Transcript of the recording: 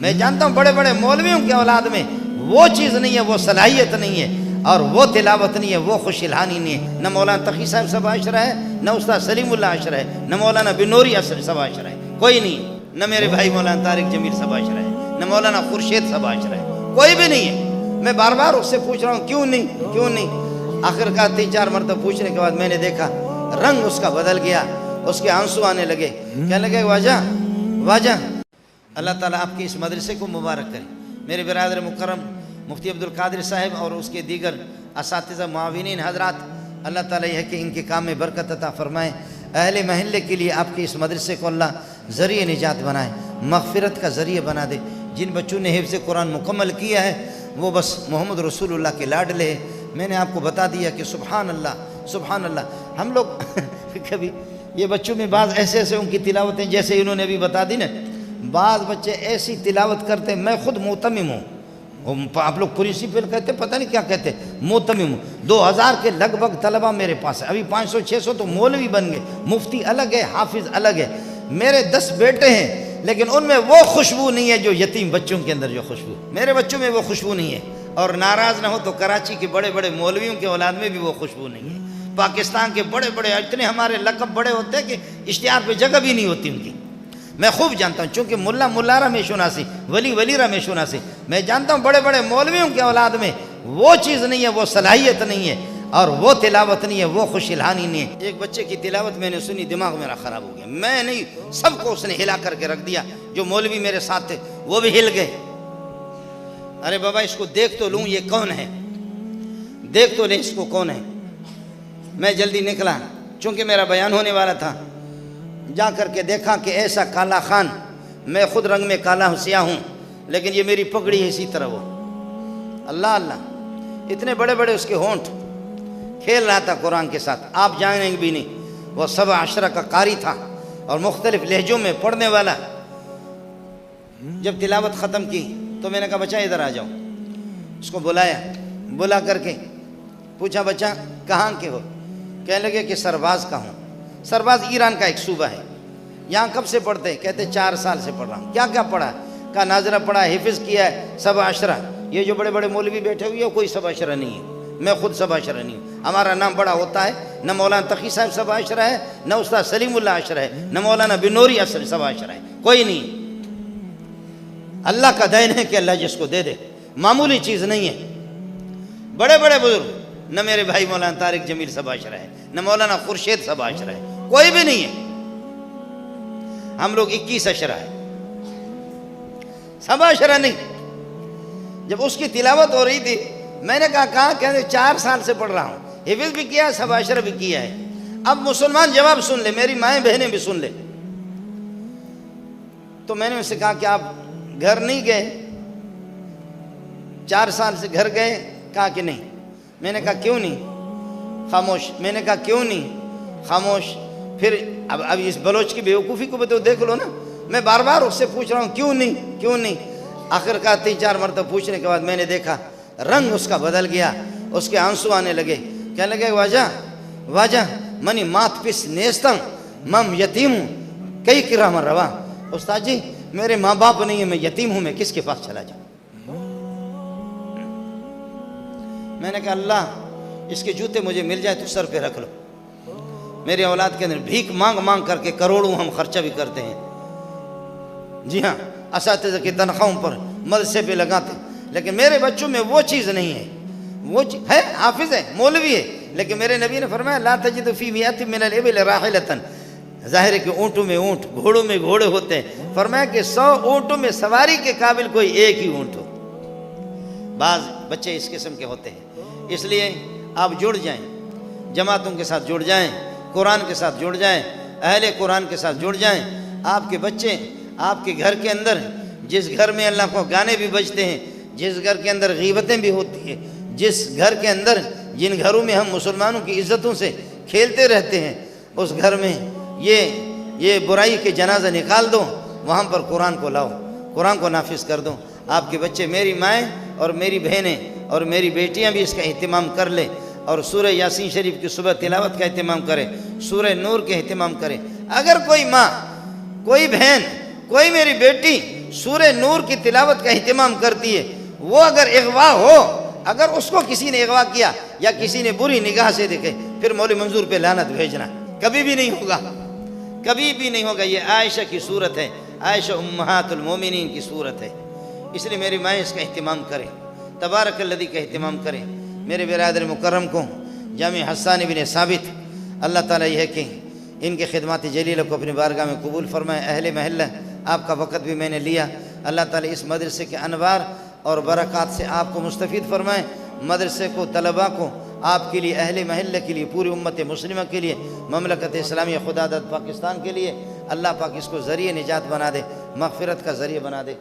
میں جانتا ہوں بڑے بڑے مولویوں کی اولاد میں وہ چیز نہیں ہے، وہ صلاحیت نہیں ہے، اور وہ تلاوت نہیں ہے، وہ خوش الحانی نہیں ہے۔ نہ مولانا تقی صاحب سب عاشرہ ہے، نہ استاد سلیم اللہ عاشرہ ہے، نہ مولانا بنوری سب عاشرہ ہے، کوئی نہیں۔ نہ میرے بھائی مولانا طارق جمیل سب عاشرہ ہے، نہ مولانا خورشید سب عاشرہ ہے، کوئی بھی نہیں ہے۔ میں بار بار اس سے پوچھ رہا ہوں کیوں نہیں۔ آخر کا 3-4 مرتبہ پوچھنے کے بعد میں نے دیکھا رنگ اس کا بدل گیا، اس کے آنسو آنے لگے، کہنے لگے واجہ اللہ تعالیٰ آپ کے اس مدرسے کو مبارک کرے۔ میرے برادر مکرم مفتی عبدالقادر صاحب اور اس کے دیگر اساتذہ معاونین حضرات، اللہ تعالیٰ یہ ہے کہ ان کے کام میں برکت عطا فرمائے۔ اہل محلے کے لیے آپ کے اس مدرسے کو اللہ ذریعہ نجات بنائے، مغفرت کا ذریعہ بنا دے۔ جن بچوں نے حفظ قرآن مکمل کیا ہے وہ بس محمد رسول اللہ کے لاڈلے ہیں۔ میں نے آپ کو بتا دیا کہ سبحان اللہ ہم لوگ کبھی یہ بچوں میں بعض ایسے ان کی تلاوتیں جیسے انہوں نے ابھی بتا دی نا، بعض بچے ایسی تلاوت کرتے ہیں، میں خود موتمم ہوں، آپ لوگ پرنسپل کہتے پتہ نہیں کیا کہتے، موتمم ہوں۔ 2000 کے لگ بھگ طلبہ میرے پاس ہے، ابھی 500-600 تو مولوی بن گئے، مفتی الگ ہے، حافظ الگ ہے۔ میرے 10 بیٹے ہیں لیکن ان میں وہ خوشبو نہیں ہے جو یتیم بچوں کے اندر جو خوشبو، میرے بچوں میں وہ خوشبو نہیں ہے۔ اور ناراض نہ ہو تو کراچی کے بڑے بڑے مولویوں کے اولاد میں بھی وہ خوشبو نہیں ہے۔ پاکستان کے بڑے بڑے اتنے ہمارے لقب بڑے ہوتے ہیں کہ اشتہار پہ جگہ بھی نہیں ہوتی ان کی، میں خوب جانتا ہوں، چونکہ ملا را میں شناسی، ولی را میں شناسی، میں جانتا ہوں بڑے بڑے مولویوں کے اولاد میں وہ چیز نہیں ہے، وہ صلاحیت نہیں ہے، اور وہ تلاوت نہیں ہے، وہ خوش الحانی نہیں ہے۔ ایک بچے کی تلاوت میں نے سنی، دماغ میرا خراب ہو گیا، میں نہیں، سب کو اس نے ہلا کر کے رکھ دیا، جو مولوی میرے ساتھ تھے وہ بھی ہل گئے۔ ارے بابا اس کو دیکھ تو لوں، یہ کون ہے، دیکھ تو لیں اس کو کون ہے۔ میں جلدی نکلا چونکہ میرا بیان ہونے والا تھا، جا کر کے دیکھا کہ ایسا کالا خان، میں خود رنگ میں کالا ہوں، سیاہ ہوں، لیکن یہ میری پگڑی ہے اسی طرح وہ، اللہ اتنے بڑے بڑے اس کے ہونٹ، کھیل رہا تھا قرآن کے ساتھ، آپ جانیں گے بھی نہیں، وہ 17 کا قاری تھا اور مختلف لہجوں میں پڑھنے والا۔ جب تلاوت ختم کی تو میں نے کہا بچہ ادھر آ جاؤ، اس کو بلایا، بلا کر کے پوچھا بچہ کہاں کے ہو، کہنے لگے کہ سرباز کا ہوں۔ سرباز ایران کا ایک صوبہ ہے، یہاں کب سے پڑھتے ہیں، کہتے 4 سال سے پڑھ رہا ہوں۔ کیا پڑھا ہے، کہا ناظرہ پڑھا ہے، حفظ کیا ہے، 17 یہ جو بڑے بڑے مولوی بیٹھے ہوئے ہیں کوئی 17 نہیں ہے، میں خود 17 نہیں ہوں، ہمارا نام بڑا ہوتا ہے، نہ مولانا تقی صاحب 17 ہے، نہ استاد سلیم اللہ عاشرہ ہے، نہ مولانا بنوری 17 ہے، کوئی نہیں۔ اللہ کا دین ہے کہ اللہ جس کو دے دے، معمولی چیز نہیں ہے۔ بڑے بڑے بزرگ، نہ میرے بھائی مولانا طارق جمیل 17 ہے، نہ مولانا خورشید 17 ہے، کوئی بھی نہیں ہے، ہم لوگ 21 اشرہ ہے، 17 نہیں۔ جب اس کی تلاوت ہو رہی تھی میں نے کہا کہاں، کہتے 4 سال سے پڑھ رہا ہوں، حفظ بھی کیا ہے، 17 بھی کیا ہے۔ اب مسلمان جواب سن لے، میری مائیں بہنیں بھی سن لے۔ تو میں نے اس سے کہا کہ آپ گھر نہیں گئے، 4 سال سے گھر گئے، کہا کہ نہیں۔ میں نے کہا کیوں نہیں، خاموش۔ میں نے کہا کیوں نہیں، خاموش۔ پھر اب اس بلوچ کی بیوقوفی کو بھی تو دیکھ لو نا، میں بار بار اس سے پوچھ رہا ہوں کیوں نہیں۔ آخر کا 3-4 مرتبہ پوچھنے کے بعد میں نے دیکھا رنگ اس کا بدل گیا، اس کے آنسو آنے لگے، کہنے لگے واجہ منی مات پس نیستم مم یتیم ہوں کئی کرام روا۔ استاد جی میرے ماں باپ نہیں ہیں، میں یتیم ہوں، میں کس کے پاس چلا جاؤں۔ میں نے کہا اللہ اس کے جوتے مجھے مل جائے تو سر پہ رکھ لو۔ میرے اولاد کے اندر بھیک مانگ کر کے کروڑوں ہم خرچہ بھی کرتے ہیں، جی ہاں، اساتذہ کی تنخواہوں پر مدرسے پہ لگاتے، لیکن میرے بچوں میں وہ چیز نہیں ہے۔ وہ ہے حافظ ہے، مولوی ہے، لیکن میرے نبی نے فرمایا لا تجد فی مئۃ من الابل راحلۃ، ظاہر ہے کہ اونٹوں میں اونٹ، گھوڑوں میں گھوڑے ہوتے ہیں، فرمایا کہ 100 اونٹوں میں سواری کے قابل کوئی ایک ہی اونٹ ہو۔ بعض بچے اس قسم کے ہوتے ہیں، اس لیے آپ جڑ جائیں، جماعتوں کے ساتھ جڑ جائیں، قرآن کے ساتھ جڑ جائیں، اہل قرآن کے ساتھ جڑ جائیں۔ آپ کے بچے آپ کے گھر کے اندر، جس گھر میں اللہ کو گانے بھی بجتے ہیں، جس گھر کے اندر غیبتیں بھی ہوتی ہیں، جس گھر کے اندر، جن گھروں میں ہم مسلمانوں کی عزتوں سے کھیلتے رہتے ہیں، اس گھر میں یہ برائی کے جنازہ نکال دو، وہاں پر قرآن کو لاؤ، قرآن کو نافذ کر دو۔ آپ کے بچے، میری مائیں اور میری بہنیں اور میری بیٹیاں بھی اس کا اہتمام کر لیں، اور سورہ یاسین شریف کی صبح تلاوت کا اہتمام کریں، سورہ نور کے اہتمام کریں۔ اگر کوئی ماں، کوئی بہن، کوئی میری بیٹی سورہ نور کی تلاوت کا اہتمام کرتی ہے، وہ اگر اغوا ہو، اگر اس کو کسی نے اغوا کیا یا کسی نے بری نگاہ سے دیکھے، پھر مولوی منظور پہ لعنت بھیجنا کبھی بھی نہیں ہوگا، کبھی بھی نہیں ہوگا۔ یہ عائشہ کی صورت ہے، عائشہ امہات المومنین کی صورت ہے، اس لیے میری مائیں اس کا اہتمام کریں، تبارک الذی کا اہتمام کریں۔ میرے برادر مکرم کو جامع حسان بن ثابت، اللہ تعالیٰ یہ ہے کہ ان کے خدمات جلیلہ کو اپنی بارگاہ میں قبول فرمائے۔ اہل محلہ آپ کا وقت بھی میں نے لیا، اللہ تعالیٰ اس مدرسے کے انوار اور برکات سے آپ کو مستفید فرمائیں، مدرسے کو، طلباء کو، آپ کے لیے، اہل محلہ کے لیے، پوری امت مسلمہ کے لیے، مملکت اسلامیہ خدا داد پاکستان کے لیے اللہ پاک اس کو ذریعہ نجات بنا دے، مغفرت کا ذریعہ بنا دے۔